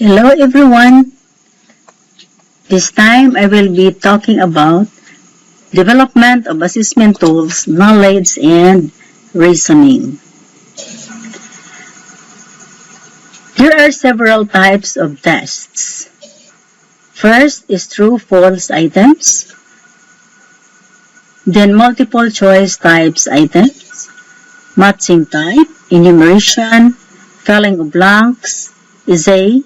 Hello everyone. This time I will be talking about development of assessment tools, knowledge, and reasoning. There are several types of tests. First is true-false items, then multiple choice types items, matching type, enumeration, filling of blanks, essay.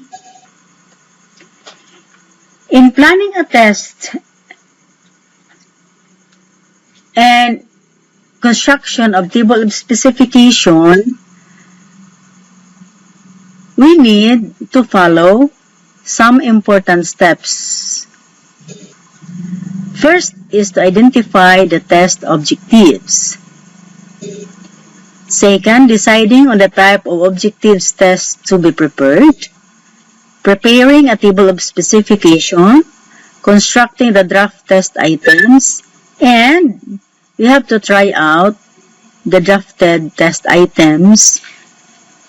In planning a test and construction of table of specification, we need to follow some important steps. First is to identify the test objectives. Second, deciding on the type of objectives test to be prepared. Preparing a table of specification, constructing the draft test items, and we have to try out the drafted test items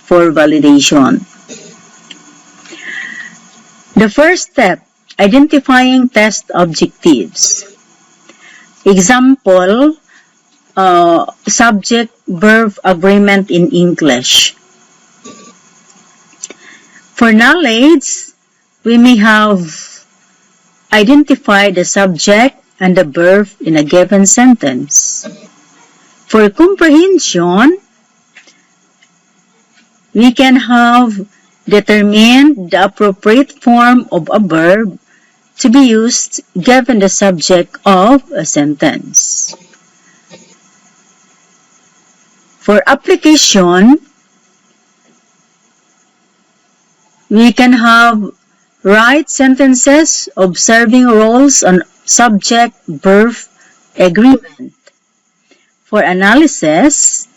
for validation. The first step, identifying test objectives. Example, subject-verb agreement in English. For knowledge, we may have identified the subject and the verb in a given sentence. For comprehension, we can have determined the appropriate form of a verb to be used given the subject of a sentence. For application, we can have write sentences observing roles on subject-verb agreement. For analysis,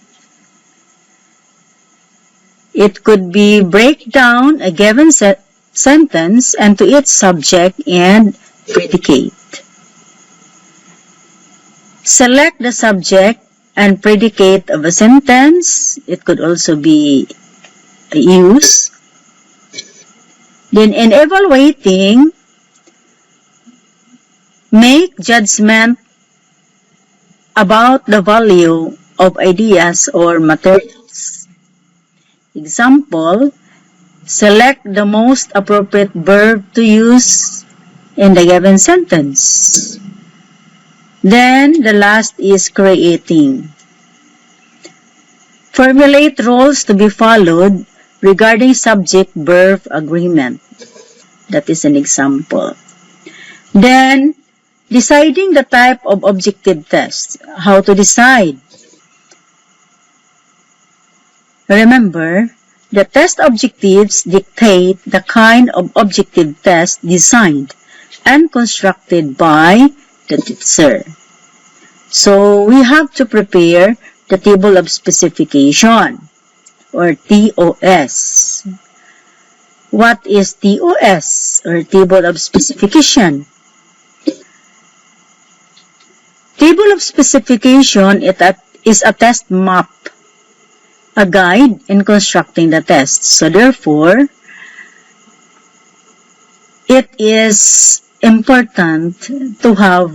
it could be break down a given sentence into its subject and predicate. Select the subject and predicate of a sentence. It could also be used. Then in evaluating, make judgment about the value of ideas or materials. Example, select the most appropriate verb to use in the given sentence. Then the last is creating. Formulate rules to be followed regarding subject-verb agreement. That is an example. Then, deciding the type of objective test. How to decide? Remember, the test objectives dictate the kind of objective test designed and constructed by the teacher. So, we have to prepare the table of specification, or TOS. What is TOS, or table of specification? Table of specification is a test map, a guide in constructing the test. So therefore, it is important to have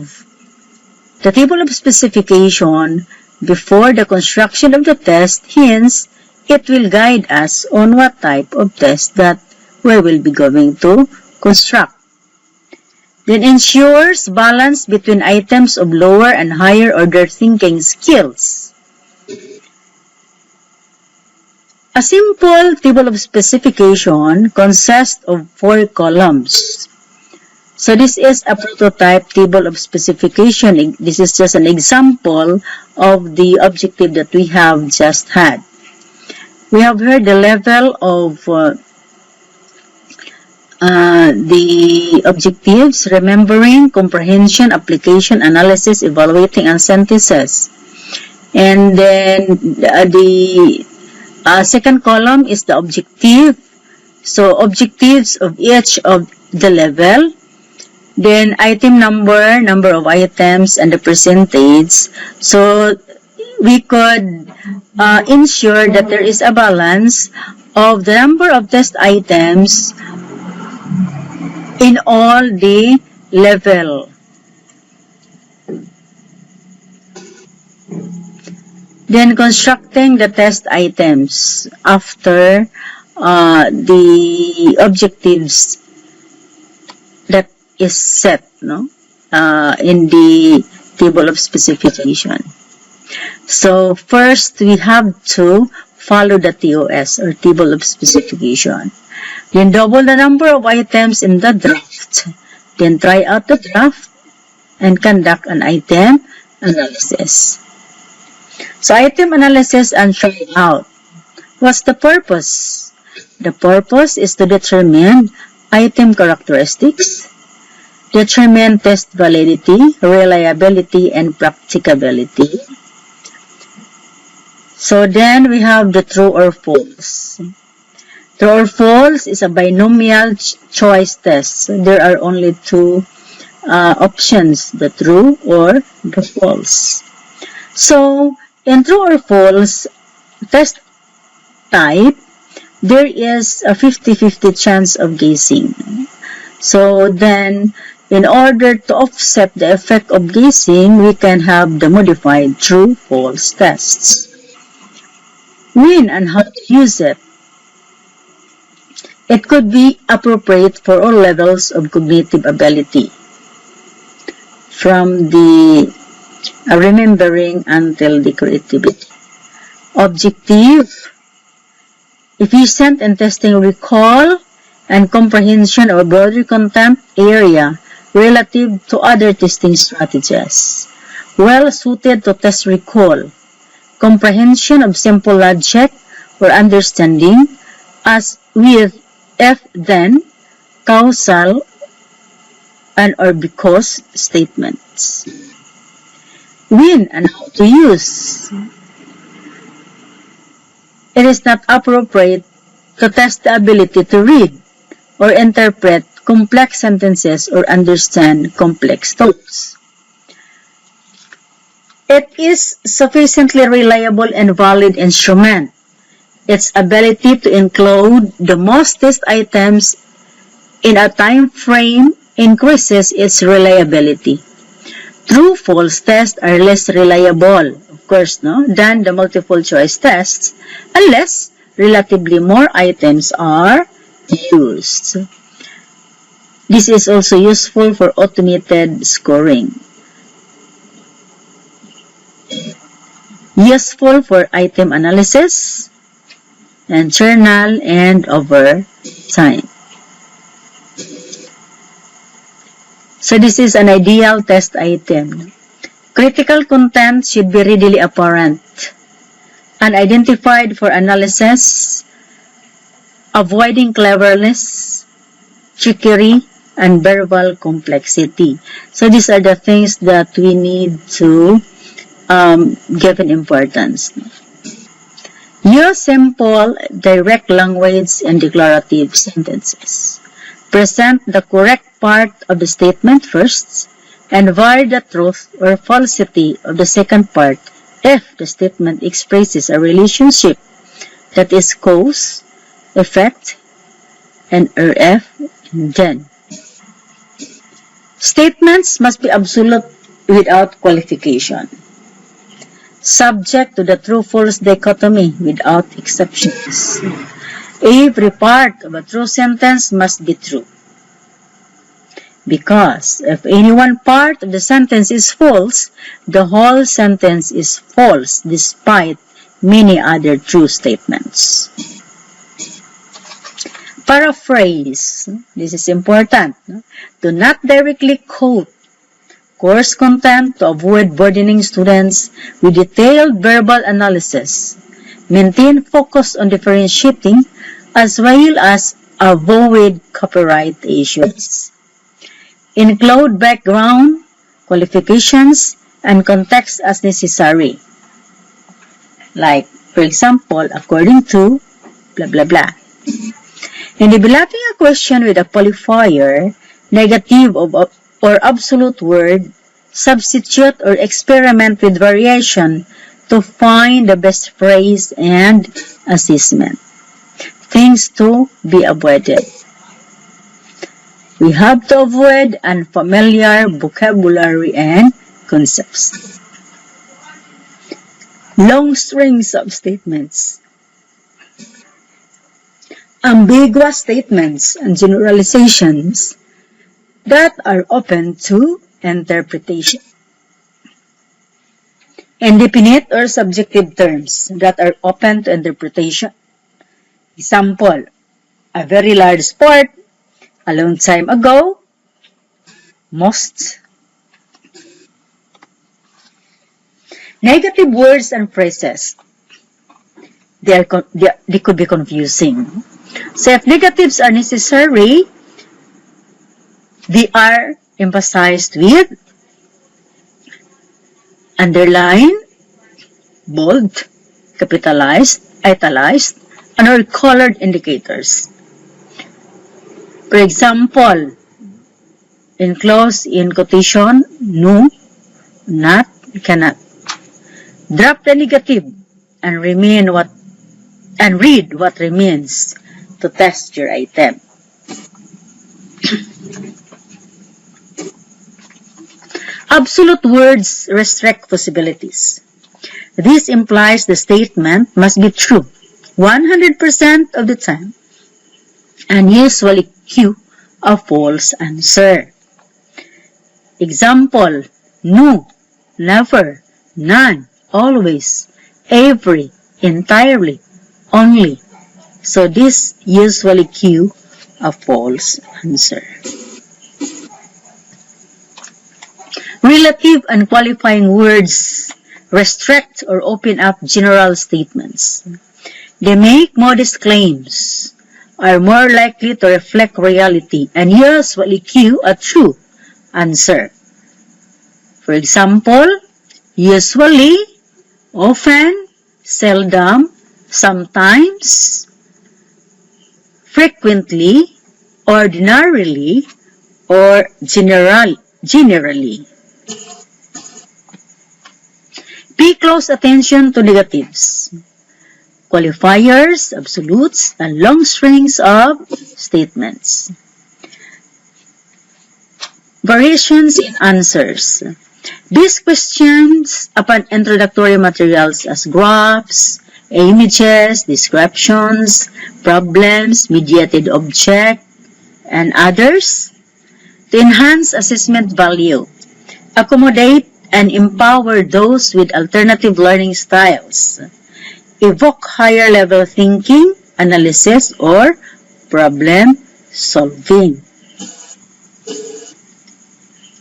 the table of specification before the construction of the test. Hence, it will guide us on what type of test that we will be going to construct. Then ensures balance between items of lower and higher order thinking skills. A simple table of specification consists of 4 columns. So this is a prototype table of specification. This is just an example of the objective that we have just had. We have heard the level of the objectives: remembering, comprehension, application, analysis, evaluating, and synthesis. And then the second column is the objective. So objectives of each of the level. Then item number of items, and the percentage. So we could ensure that there is a balance of the number of test items in all the level. Then constructing the test items after the objectives that is set, no, in the table of specification. So first we have to follow the TOS, or table of specification. Then double the number of items in the draft. Then try out the draft and conduct an item analysis. So item analysis and try out. What's the purpose? The purpose is to determine item characteristics, determine test validity, reliability, and practicability. So then we have the true or false. True or false is a binomial choice test. So there are only two options, the true or the false. So in true or false test type, there is a 50-50 chance of guessing. So then, in order to offset the effect of guessing, we can have the modified true-false tests. When and how to use it? It could be appropriate for all levels of cognitive ability, from the remembering until the creativity. Objective: efficient in testing recall and comprehension of broader content area relative to other testing strategies. Well suited to test recall, comprehension of simple logic or understanding, as with if-then, causal, and or because statements. When and how to use? It is not appropriate to test the ability to read or interpret complex sentences or understand complex thoughts. It is sufficiently reliable and valid instrument. Its ability to include the most test items in a time frame increases its reliability. True-false tests are less reliable, of course, than the multiple choice tests, unless relatively more items are used. This is also useful for automated scoring. Useful for item analysis and journal and over time. So this is an ideal test item. Critical content should be readily apparent and identified for analysis, avoiding cleverness, trickery, and verbal complexity. So these are the things that we need to give an importance. Use simple, direct language and declarative sentences. Present the correct part of the statement first, and vary the truth or falsity of the second part if the statement expresses a relationship that is cause, effect, and if, and then. Statements must be absolute without qualification, subject to the true-false dichotomy without exceptions. Every part of a true sentence must be true, because if any one part of the sentence is false, the whole sentence is false despite many other true statements. Paraphrase. This is important. Do not directly quote course content to avoid burdening students with detailed verbal analysis. Maintain focus on differentiating as well as avoid copyright issues. Include background, qualifications, and context as necessary. Like, for example, according to blah blah blah. In developing a question with a qualifier, negative or absolute word, substitute or experiment with variation to find the best phrase and assessment. Things to be avoided. We have to avoid unfamiliar vocabulary and concepts. Long strings of statements. Ambiguous statements and generalizations that are open to interpretation. Indefinite or subjective terms that are open to interpretation. Example, a very large sport, a long time ago, most. Negative words and phrases. They could be confusing. So if negatives are necessary, they are emphasized with underline, bold, capitalized, italicized, and or colored indicators. For example, enclosed in quotation, no, not, cannot. Drop the negative and read what remains to test your item. Absolute words restrict possibilities. This implies the statement must be true 100% of the time and usually cue a false answer. Example, no, never, none, always, every, entirely, only. So this usually cue a false answer. Relative and qualifying words restrict or open up general statements. They make modest claims, are more likely to reflect reality, and usually cue a true answer. For example, usually, often, seldom, sometimes, frequently, ordinarily, or generally. Pay close attention to negatives, qualifiers, absolutes, and long strings of statements. Variations in answers. These questions upon introductory materials as graphs, images, descriptions, problems, mediated object, and others to enhance assessment value, accommodate and empower those with alternative learning styles, evoke higher level thinking, analysis, or problem solving.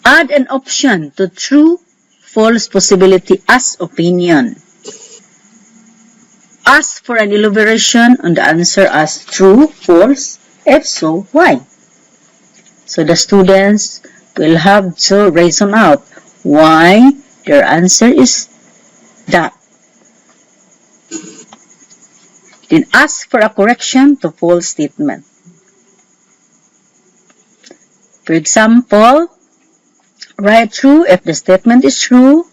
Add an option to true, false possibility as opinion. Ask for an elaboration on the answer as true, false, if so, why? So the students will have to reason out why their answer is that. Then ask for a correction to false statement. For example, write true if the statement is true,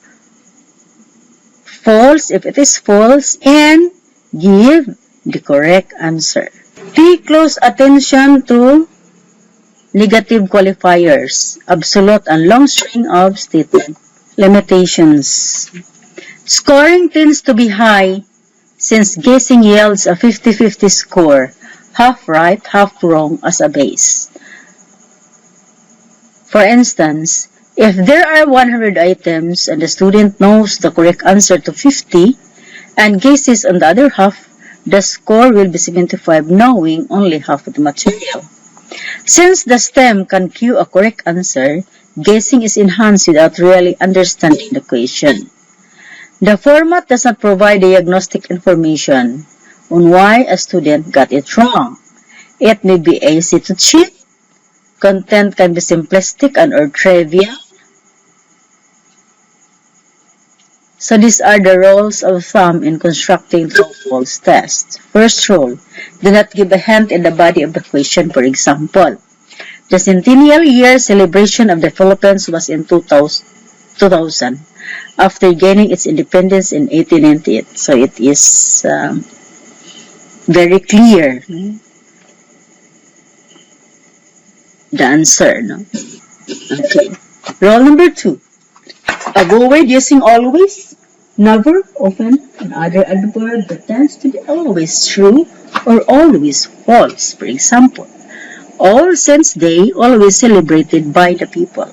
false if it is false, and give the correct answer. Pay close attention to negative qualifiers, absolute and long string of statement. Limitations. Scoring tends to be high since guessing yields a 50-50 score, half right, half wrong as a base. For instance, if there are 100 items and the student knows the correct answer to 50 and guesses on the other half, the score will be 75 knowing only half of the material. Since the STEM can cue a correct answer, guessing is enhanced without really understanding the question. The format does not provide diagnostic information on why a student got it wrong. It may be easy to cheat, content can be simplistic and or trivial. So these are the rules of thumb in constructing true-false tests. First rule, do not give a hint in the body of the question. For example, the centennial year celebration of the Philippines was in 2000, after gaining its independence in 1898. So it is very clear. the answer. No? Okay. Rule number 2. Avoid using always, never, often, and other adverb that tends to be always true or always false. For example, All Saints' Day always celebrated by the people.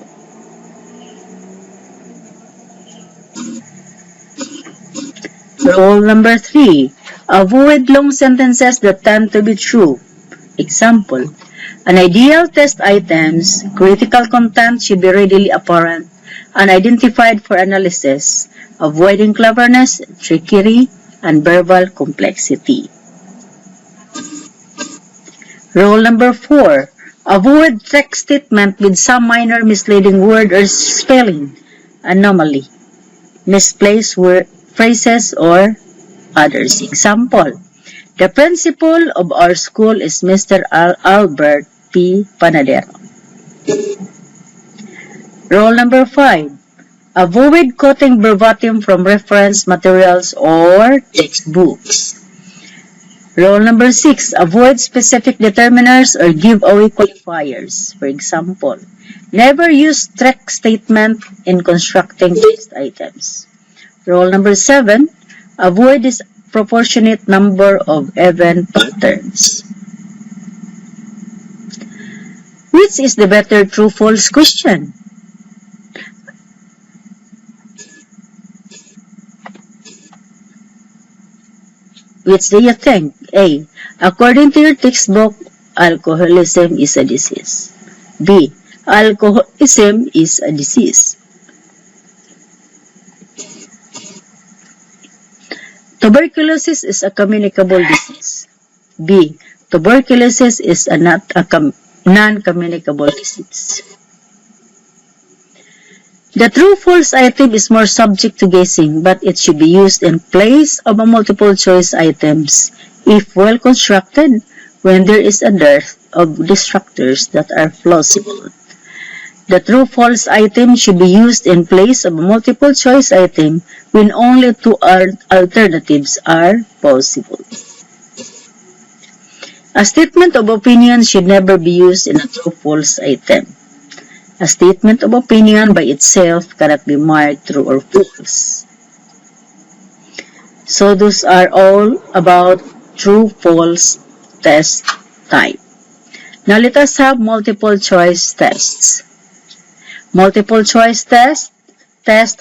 Rule number 3. Avoid long sentences that tend to be true. Example, an ideal test items, critical content should be readily apparent and identified for analysis, avoiding cleverness, trickery, and verbal complexity. Rule number 4. Avoid text statement with some minor misleading word or spelling anomaly, misplaced phrases, or others. Example, the principal of our school is Mr. Albert P. Panadero. Rule number 5. Avoid quoting verbatim from reference materials or textbooks. Rule number 6. Avoid specific determiners or giveaway qualifiers. For example, never use text statement in constructing text items. Rule number 7. Avoid disproportionate number of event patterns. Which is the better true-false question? Which do you think? A. According to your textbook, alcoholism is a disease. B. Alcoholism is a disease. Tuberculosis is a communicable disease. B. Tuberculosis is a non-communicable disease. The true-false item is more subject to guessing, but it should be used in place of a multiple-choice items if well constructed when there is a dearth of distractors that are plausible. The true-false item should be used in place of a multiple-choice item when only two alternatives are possible. A statement of opinion should never be used in a true-false item. A statement of opinion by itself cannot be marked true or false. So those are all about true-false test type. Now let us have multiple choice tests. Multiple choice test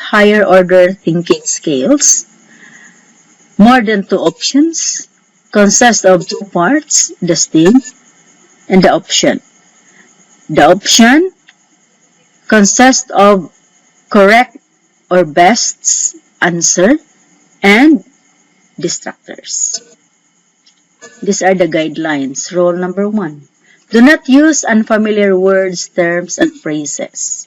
higher order thinking skills. More than two options. Consist of two parts, the STEAM and the option. The option consists of correct or best answer and distractors. These are the guidelines. Rule number 1. Do not use unfamiliar words, terms, and phrases.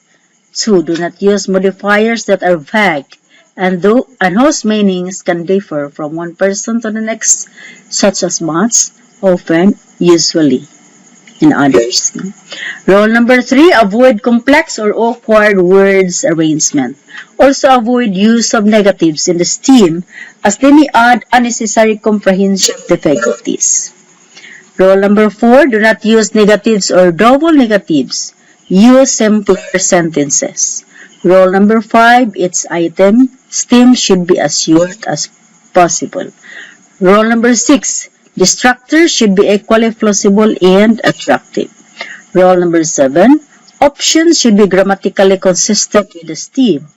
2. Do not use modifiers that are vague and whose meanings can differ from one person to the next, such as much, often, usually, and others. Rule number 3, avoid complex or awkward words arrangement. Also avoid use of negatives in the STEAM as they may add unnecessary comprehension difficulties. Rule number 4, do not use negatives or double negatives. Use simpler sentences. Rule number 5, each item, STEAM should be as short as possible. Rule number 6, distractors should be equally plausible and attractive. Rule number 7, options should be grammatically consistent with the STEAM.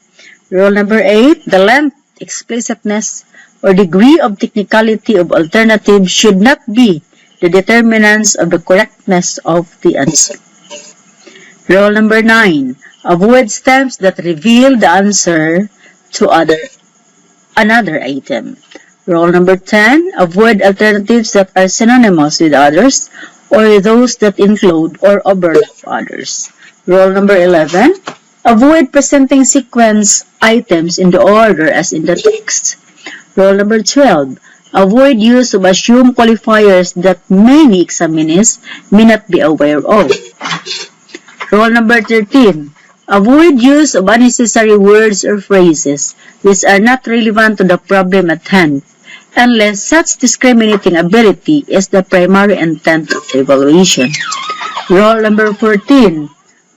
Rule number 8, the length, explicitness, or degree of technicality of alternatives should not be the determinants of the correctness of the answer. Rule number 9, avoid steps that reveal the answer to another item. Rule number 10, avoid alternatives that are synonymous with others or those that include or overlap others. Rule number 11, avoid presenting sequence items in the order as in the text. Rule number 12, avoid use of assumed qualifiers that many examinees may not be aware of. Rule number 13, avoid use of unnecessary words or phrases which are not relevant to the problem at hand, unless such discriminating ability is the primary intent of the evaluation. Rule number 14.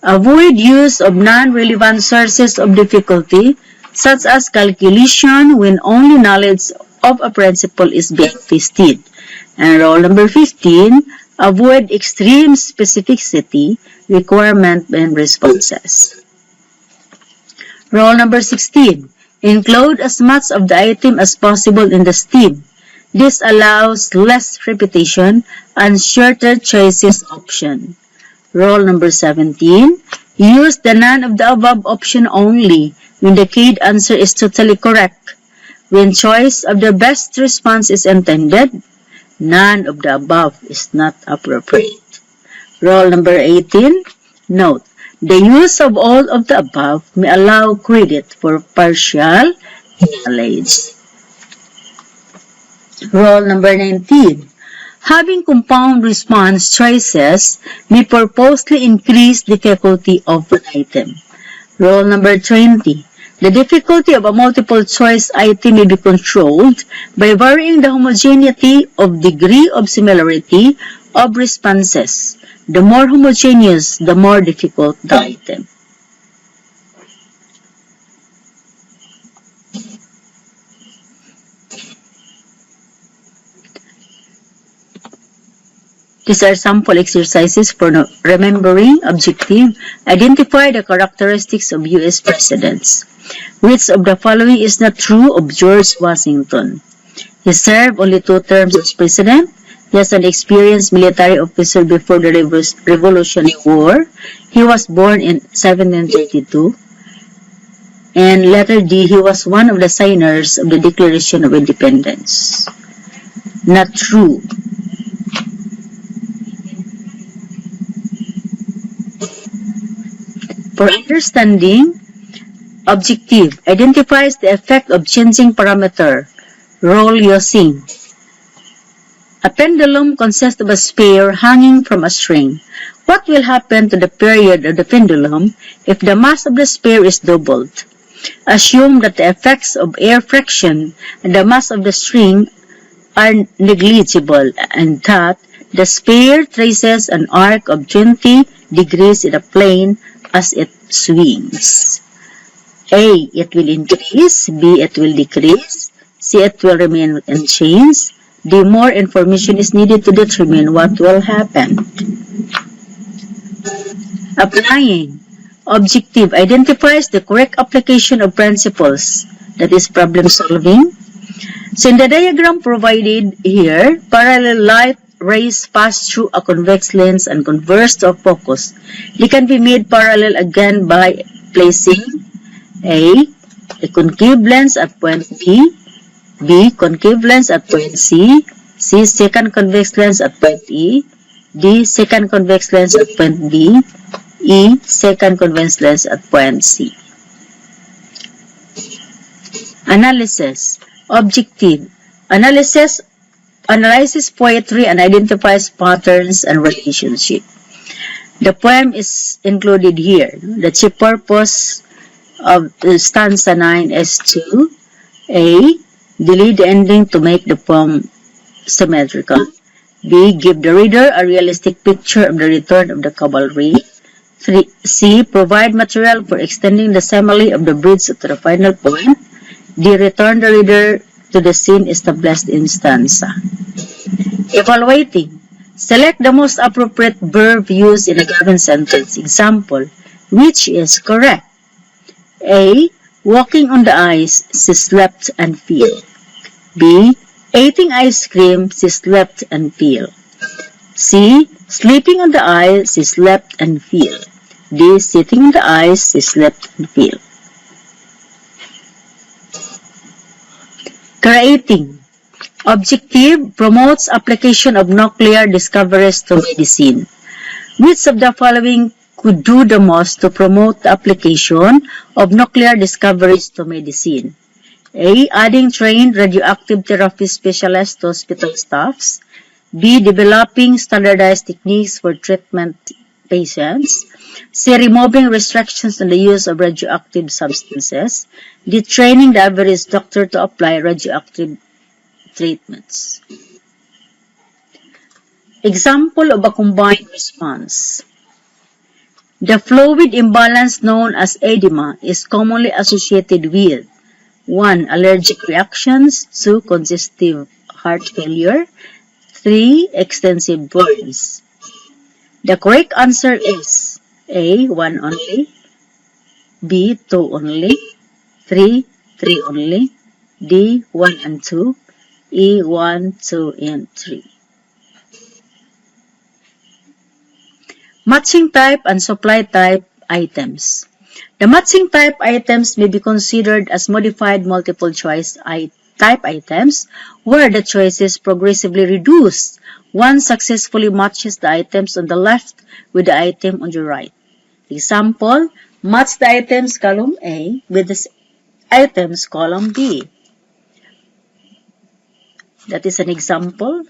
Avoid use of non-relevant sources of difficulty, such as calculation, when only knowledge of a principle is being tested. And rule number 15. Avoid extreme specificity, requirement, and responses. Rule number 16. Include as much of the item as possible in the STEAM. This allows less repetition and shorter choices option. Rule number 17. Use the none of the above option only when the keyed answer is totally correct. When choice of the best response is intended, none of the above is not appropriate. Rule number 18. Note, the use of all of the above may allow credit for partial knowledge. Rule number 19. Having compound response choices may purposely increase difficulty of an item. Rule number 20. The difficulty of a multiple choice item may be controlled by varying the homogeneity of degree of similarity of responses. The more homogeneous, the more difficult the item. These are sample exercises for remembering objective. Identify the characteristics of U.S. presidents. Which of the following is not true of George Washington? He served only 2 terms as president. He was an experienced military officer before the Revolutionary War. He was born in 1732. And letter D, he was one of the signers of the Declaration of Independence. Not true. For understanding, objective identifies the effect of changing parameter. Role using. A pendulum consists of a sphere hanging from a string. What will happen to the period of the pendulum if the mass of the sphere is doubled? Assume that the effects of air friction and the mass of the string are negligible and that the sphere traces an arc of 20 degrees in a plane as it swings. A. It will increase. B. It will decrease. C. It will remain unchanged. D. More information is needed to determine what will happen. Applying. Objective identifies the correct application of principles, that is problem solving. So in the diagram provided here, parallel light rays pass through a convex lens and converge to a focus. They can be made parallel again by placing A. A concave lens at point B. B. Concave lens at point C. C. Second convex lens at point E. D. Second convex lens at point B. E. Second convex lens at point C. Analysis. Objective. Analyzes poetry and identifies patterns and relationships. The poem is included here. The chief purpose of stanza 9 is to A. Delete the ending to make the poem symmetrical. B. Give the reader a realistic picture of the return of the cavalry. C. Provide material for extending the simile of the bridge to the final point. D. Return the reader to the scene established in stanza. Evaluating. Select the most appropriate verb used in a given sentence. Example, which is correct? A. Walking on the ice, she slept and fell. B. Eating ice cream, she slept and fell. C. Sleeping on the ice, she slept and fell. D. Sitting on the ice, she slept and fell. Creating. Objective promotes application of nuclear discoveries to medicine. Which of the following could do the most to promote the application of nuclear discoveries to medicine? A. Adding trained radioactive therapy specialists to hospital staffs. B. Developing standardized techniques for treatment patients. C. Removing restrictions on the use of radioactive substances. D. Training the average doctor to apply radioactive treatments. Example of a combined response. The fluid imbalance known as edema is commonly associated with 1. Allergic reactions, 2. Congestive heart failure, 3. Extensive burns. The correct answer is A. 1 only, B. 2 only, 3. 3 only, D. 1 and 2, E. 1, 2, and 3. Matching type and supply type items. The matching type items may be considered as modified multiple choice type items where the choices progressively reduce. One successfully matches the items on the left with the item on the right. Example, match the items column A with the items column B. That is an example.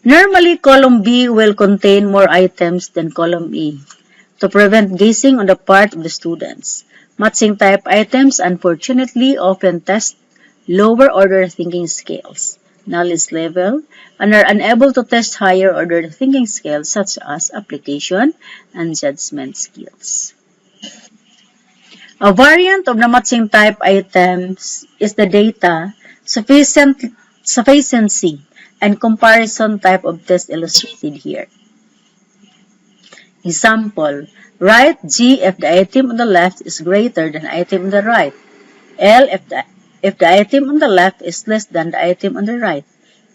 Normally, column B will contain more items than column E to prevent guessing on the part of the students. Matching type items, unfortunately, often test lower order thinking skills, knowledge level, and are unable to test higher order thinking skills such as application and judgment skills. A variant of the matching type items is the data sufficiency and comparison type of test illustrated here. Example, write G if the item on the left is greater than the item on the right. L if the item on the left is less than the item on the right.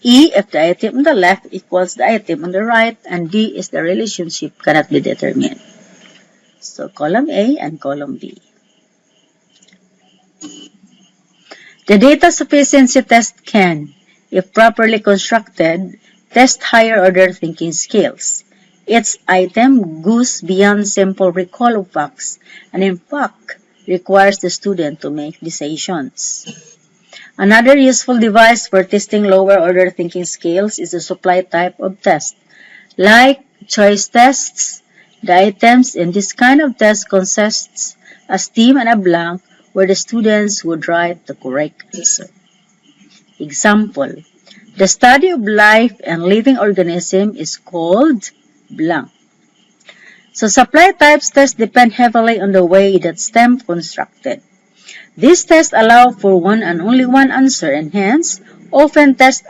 E if the item on the left equals the item on the right, and D is the relationship cannot be determined. So column A and column B. The data sufficiency test can, if properly constructed, test higher order thinking skills. Each item goes beyond simple recall of facts and in fact requires the student to make decisions. Another useful device for testing lower order thinking skills is the supply type of test. Like choice tests, the items in this kind of test consists a stem and a blank where the students would write the correct answer. Example, the study of life and living organism is called blank. So supply types tests depend heavily on the way that STEM constructed. These tests allow for one and only one answer and hence often test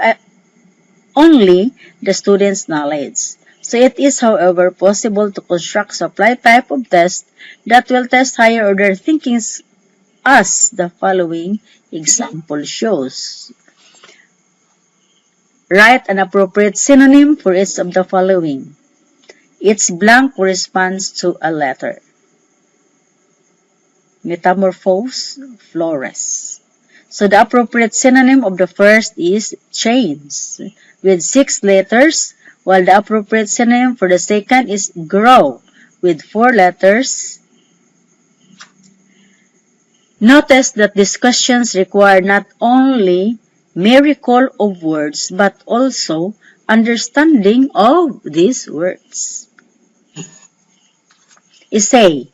only the student's knowledge. So it is, however, possible to construct supply type of test that will test higher order thinking as the following example shows. Write an appropriate synonym for each of the following. Each blank corresponds to a letter. Metamorphose, flores. So the appropriate synonym of the first is change with 6 letters, while the appropriate synonym for the second is grow with 4 letters. Notice that these questions require not only mere recall of words but also understanding of these words. Essay.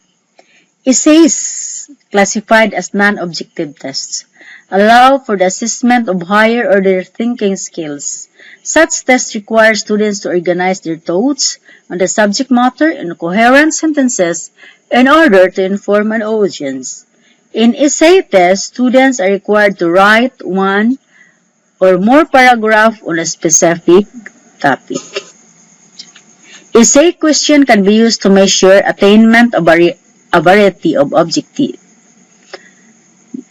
Essays, classified as non-objective tests, allow for the assessment of higher order thinking skills. Such tests require students to organize their thoughts on the subject matter in coherent sentences in order to inform an audience. In essay tests, students are required to write 1 or more paragraphs on a specific topic. Essay question can be used to measure attainment of a variety of objectives.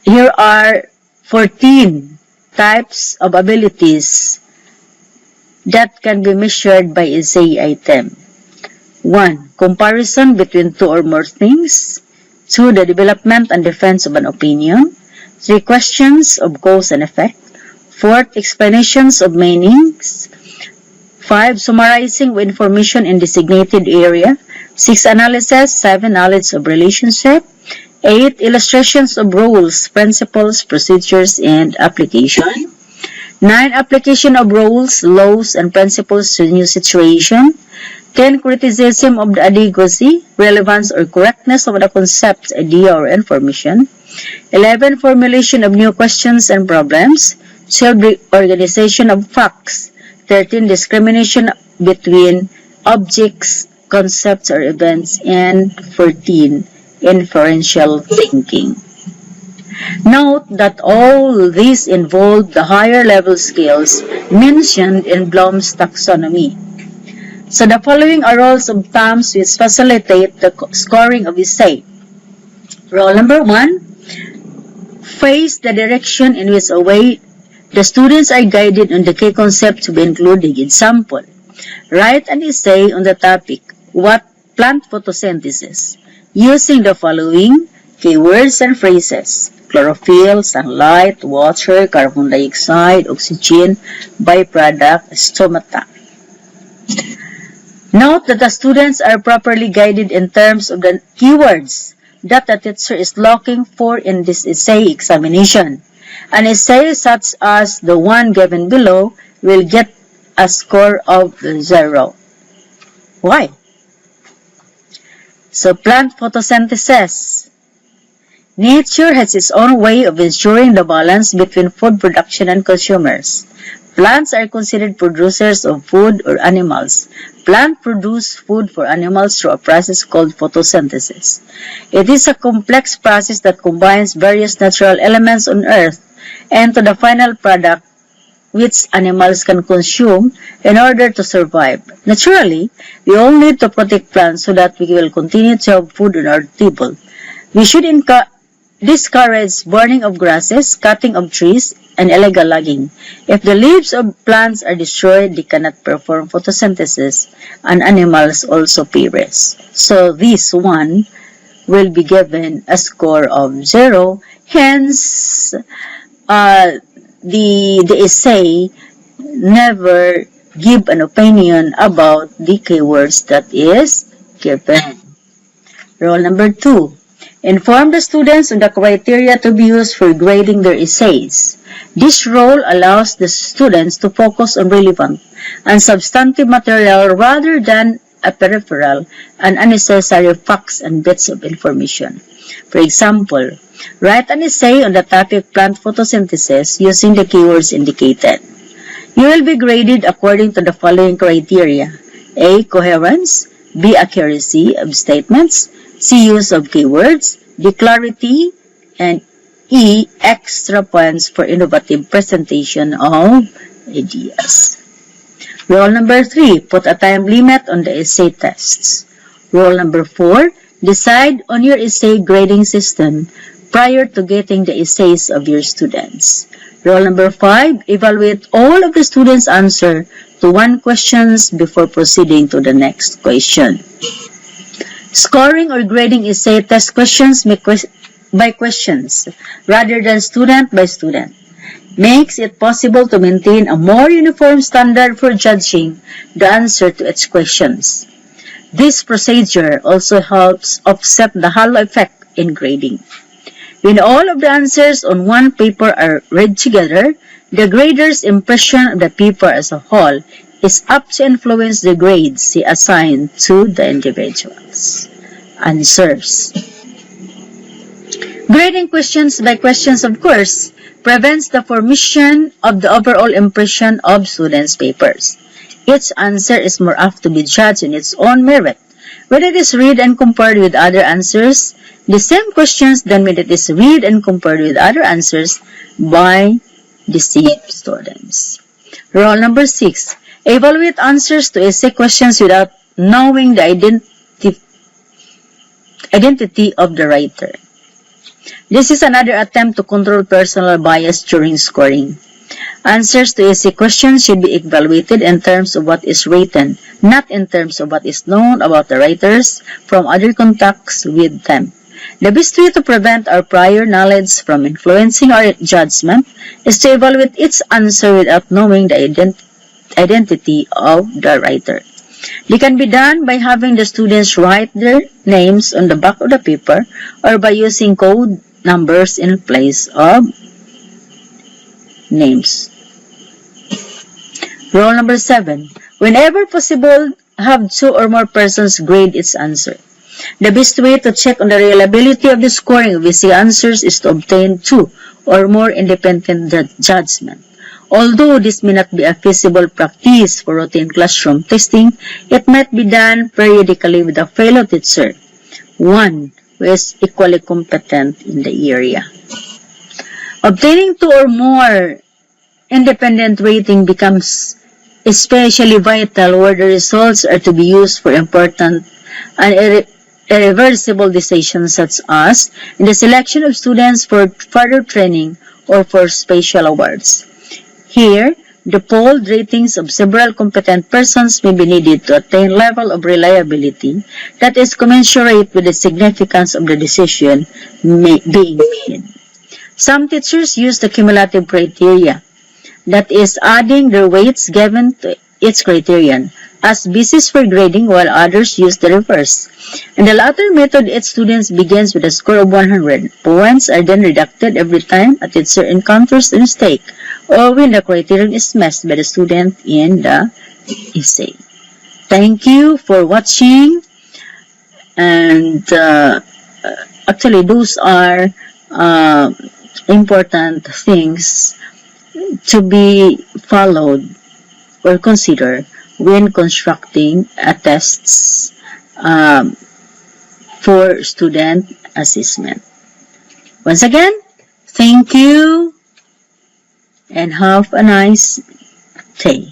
Here are 14 types of abilities that can be measured by essay item. 1. Comparison between 2 or more things. 2. The development and defense of an opinion. 3. Questions of cause and effect. 4. Explanations of meanings. 5. Summarizing of information in designated area. 6. Analysis. 7. Knowledge of relationship. 8. Illustrations of rules, principles, procedures, and application. 9. Application of rules, laws, and principles to new situation. 10. Criticism of the adequacy, relevance, or correctness of the concept, idea, or information. 11. Formulation of new questions and problems. 12. Organization of facts. 13. Discrimination between objects, concepts, or events. And 14. Inferential thinking. Note that all these involve the higher level skills mentioned in Bloom's taxonomy. So the following are rules of thumb which facilitate the scoring of essay. Rule number 1. Face the direction in which a way the students are guided on the key concepts to be included in sample. Write an essay on the topic, what plant photosynthesis, using the following keywords and phrases: chlorophyll, sunlight, water, carbon dioxide, oxygen, byproduct, stomata. Note that the students are properly guided in terms of the keywords that the teacher is looking for in this essay examination. An essay such as the one given below will get a score of 0. Why? So, plant photosynthesis. Nature has its own way of ensuring the balance between food production and consumers. Plants are considered producers of food or animals. Plants produce food for animals through a process called photosynthesis. It is a complex process that combines various natural elements on Earth and to the final product which animals can consume in order to survive. Naturally, we all need to protect plants so that we will continue to have food on our table. We should discourage burning of grasses, cutting of trees, and illegal logging. If the leaves of plants are destroyed, they cannot perform photosynthesis, and animals also perish. So this one will be given a score of 0. Hence, the essay never give an opinion about the keywords that is given. Rule number 2. Inform the students of the criteria to be used for grading their essays. This rule allows the students to focus on relevant and substantive material rather than a peripheral and unnecessary facts and bits of information. For example, write an essay on the topic plant photosynthesis using the keywords indicated. You will be graded according to the following criteria: A. Coherence, B. Accuracy of statements, C. Use of keywords, D. Clarity, and E. Extra points for innovative presentation of ideas. Rule number 3. Put a time limit on the essay tests. Rule number 4. Decide on your essay grading system prior to getting the essays of your students. Rule number 5. Evaluate all of the students' answer to one questions before proceeding to the next question. Scoring or grading essay test questions by questions rather than student by student makes it possible to maintain a more uniform standard for judging the answer to its questions. This procedure also helps offset the halo effect in grading. When all of the answers on one paper are read together, the grader's impression of the paper as a whole is apt to influence the grades he assigned to the individuals. Answers. Grading questions by questions, of course, prevents the formation of the overall impression of students' papers. Each answer is more apt to be judged on its own merit. When it is read and compared with other answers, the same questions then when it is read and compared with other answers by the same students. Rule number 6. Evaluate answers to essay questions without knowing the identity of the writer. This is another attempt to control personal bias during scoring. Answers to essay questions should be evaluated in terms of what is written, not in terms of what is known about the writers from other contacts with them. The best way to prevent our prior knowledge from influencing our judgment is to evaluate each answer without knowing the identity of the writer. They can be done by having the students write their names on the back of the paper or by using code numbers in place of names. Rule number 7. Whenever possible, have 2 or more persons grade its answer. The best way to check on the reliability of the scoring of essay answers is to obtain 2 or more independent judgment. Although this may not be a feasible practice for routine classroom testing, it might be done periodically with a fellow teacher, one who is equally competent in the area. Obtaining 2 or more independent rating becomes especially vital where the results are to be used for important and irreversible decisions such as in the selection of students for further training or for special awards. Here, the pooled ratings of several competent persons may be needed to attain level of reliability that is commensurate with the significance of the decision being made. Some teachers use the cumulative criteria, that is, adding their weights given to each criterion, as basis for grading, while others use the reverse. In the latter method, each student begins with a score of 100. Points are then deducted every time a teacher encounters a mistake or when the criterion is missed by the student in the essay. Thank you for watching, and actually those are important things to be followed or considered when constructing a tests for student assessment. Once again, thank you and have a nice day.